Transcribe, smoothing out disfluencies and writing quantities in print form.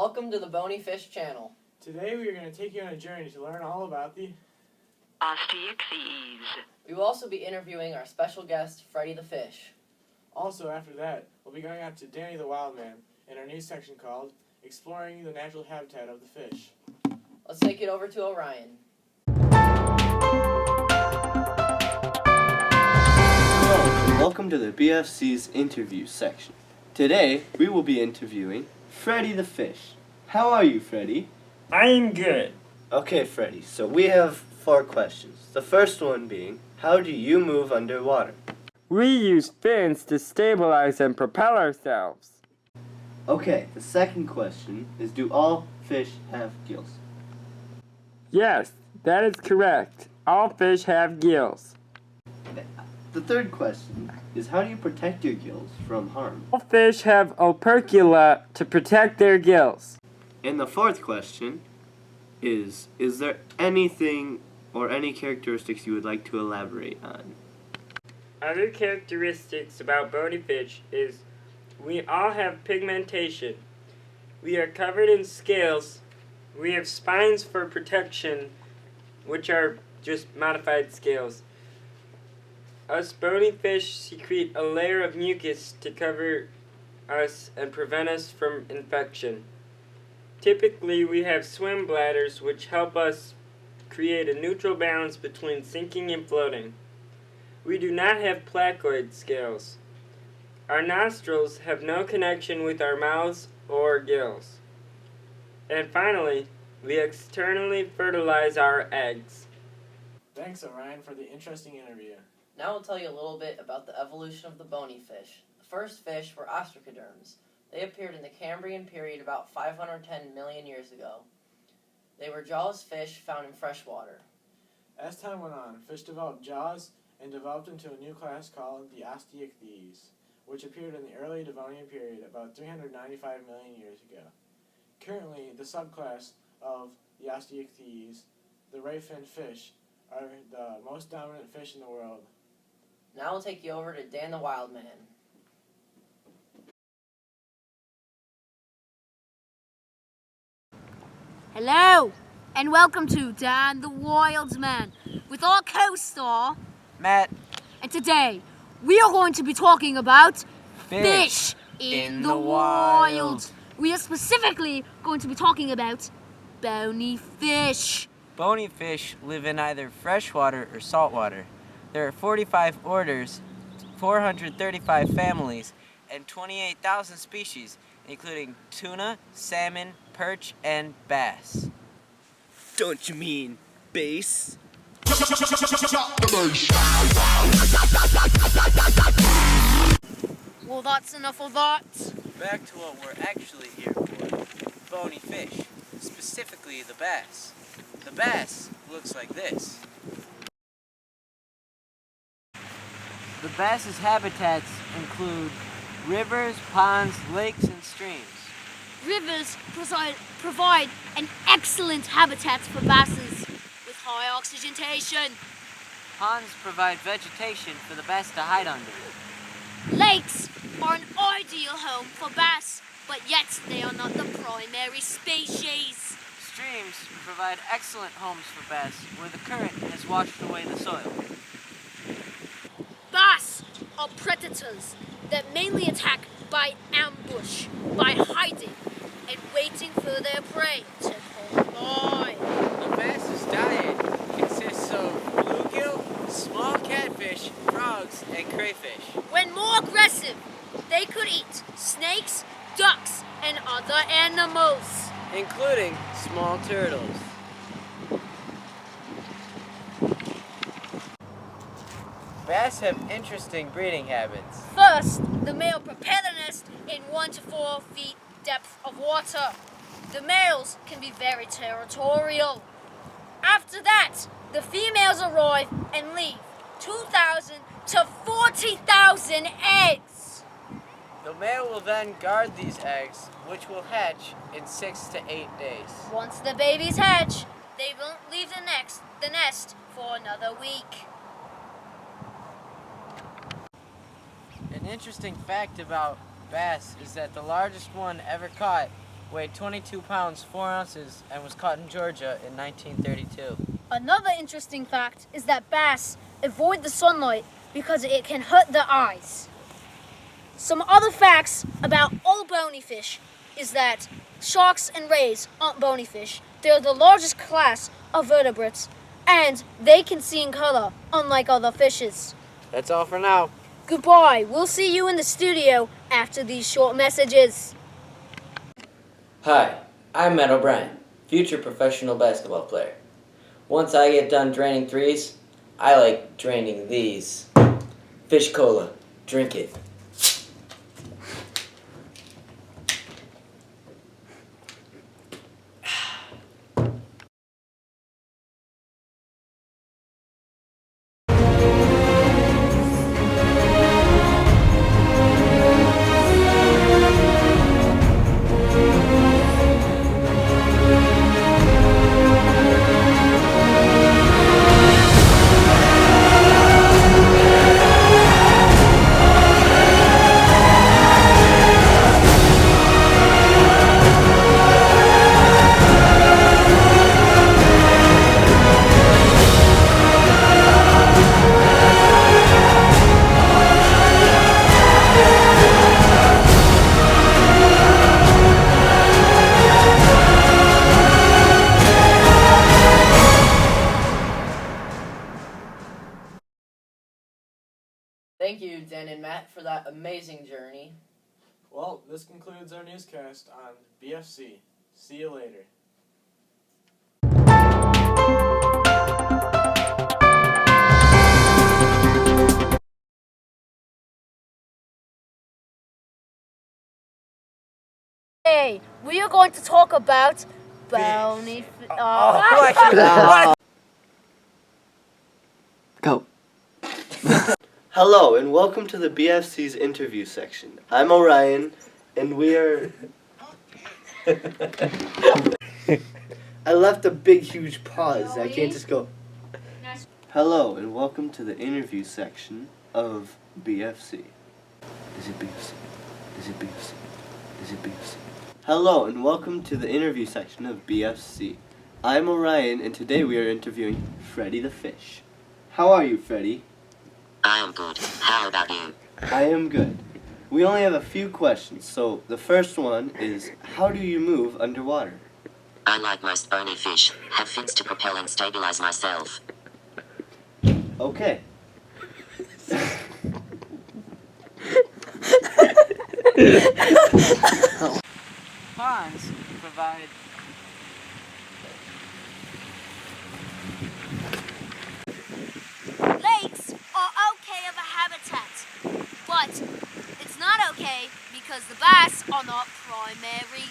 Welcome to the Bony Fish channel. Today we are going to take you on a journey to learn all about the Osteichthyes. We will also be interviewing our special guest, Freddy the Fish. Also, after that, we'll be going out to Danny the Wildman in our new section called Exploring the Natural Habitat of the Fish. Let's take it over to Orion. Hello, and welcome to the BFC's interview section. Today, we will be interviewing Freddy the Fish. How are you, Freddy? I'm good. Okay, Freddy, so we have 4 questions. The first one being, how do you move underwater? We use fins to stabilize and propel ourselves. Okay, the second question is, do all fish have gills? Yes, that is correct. All fish have gills. The third question is, how do you protect your gills from harm? All fish have opercula to protect their gills. And the fourth question is there anything or any characteristics you would like to elaborate on? Other characteristics about bony fish is we all have pigmentation. We are covered in scales. We have spines for protection, which are just modified scales. Us bony fish secrete a layer of mucus to cover us and prevent us from infection. Typically, we have swim bladders, which help us create a neutral balance between sinking and floating. We do not have placoid scales. Our nostrils have no connection with our mouths or gills. And finally, we externally fertilize our eggs. Thanks, Orion, for the interesting interview. Now I'll tell you a little bit about the evolution of the bony fish. The first fish were ostracoderms. They appeared in the Cambrian period about 510 million years ago. They were jawless fish found in fresh water. As time went on, fish developed jaws and developed into a new class called the Osteichthyes, which appeared in the early Devonian period about 395 million years ago. Currently, the subclass of the Osteichthyes, the ray-finned fish, are the most dominant fish in the world. Now I'll take you over to Dan the Wildman. Hello, and welcome to Dan the Wildman with our co-star, Matt. And today, we are going to be talking about Fish in the wild. We are specifically going to be talking about bony fish. Bony fish live in either freshwater or saltwater. There are 45 orders, 435 families, and 28,000 species, including tuna, salmon, perch, and bass. Don't you mean bass? Well, that's enough of that. Back to what we're actually here for. Bony fish, specifically the bass. The bass looks like this. The bass's habitats include rivers, ponds, lakes, and streams. Rivers provide an excellent habitat for basses with high oxygenation. Ponds provide vegetation for the bass to hide under. Lakes are an ideal home for bass, but yet they are not the primary species. Streams provide excellent homes for bass where the current has washed away the soil. Bass are predators that mainly attack by ambush, by hiding and waiting for their prey to come by. The bass's diet consists of bluegill, small catfish, frogs, and crayfish. When more aggressive, they could eat snakes, ducks, and other animals, Including small turtles. Bass have interesting breeding habits. First, the male prepare the nest in 1 to 4 feet depth of water. The males can be very territorial. After that, the females arrive and leave 2,000 to 40,000 eggs. The male will then guard these eggs, which will hatch in 6 to 8 days. Once the babies hatch, they won't leave the nest for another week. An interesting fact about bass is that the largest one ever caught weighed 22 pounds, 4 ounces, and was caught in Georgia in 1932. Another interesting fact is that bass avoid the sunlight because it can hurt their eyes. Some other facts about all bony fish is that sharks and rays aren't bony fish. They're the largest class of vertebrates, and they can see in color, unlike other fishes. That's all for now. Goodbye. We'll see you in the studio after these short messages. Hi, I'm Matt O'Brien, future professional basketball player. Once I get done draining threes, I like draining these. Fish cola, drink it. Thank you, Dan and Matt, for that amazing journey. Well, this concludes our newscast on BFC. See you later. Hey, we are going to talk about bony fish. Go. Hello, and welcome to the BFC's interview section. I'm Orion, and we are... I left a big, huge pause. I can't just go... Hello, and welcome to the interview section of BFC. Is it BFC? Is it BFC? Is it BFC? Hello, and welcome to the interview section of BFC. I'm Orion, and today we are interviewing Freddy the Fish. How are you, Freddy? I am good. How about you? I am good. We only have a few questions, so the first one is, how do you move underwater? I, like most bony fish, have fins to propel and stabilize myself. Okay. Ponds provide Lakes are okay as a habitat, but it's not okay because the bass are not primary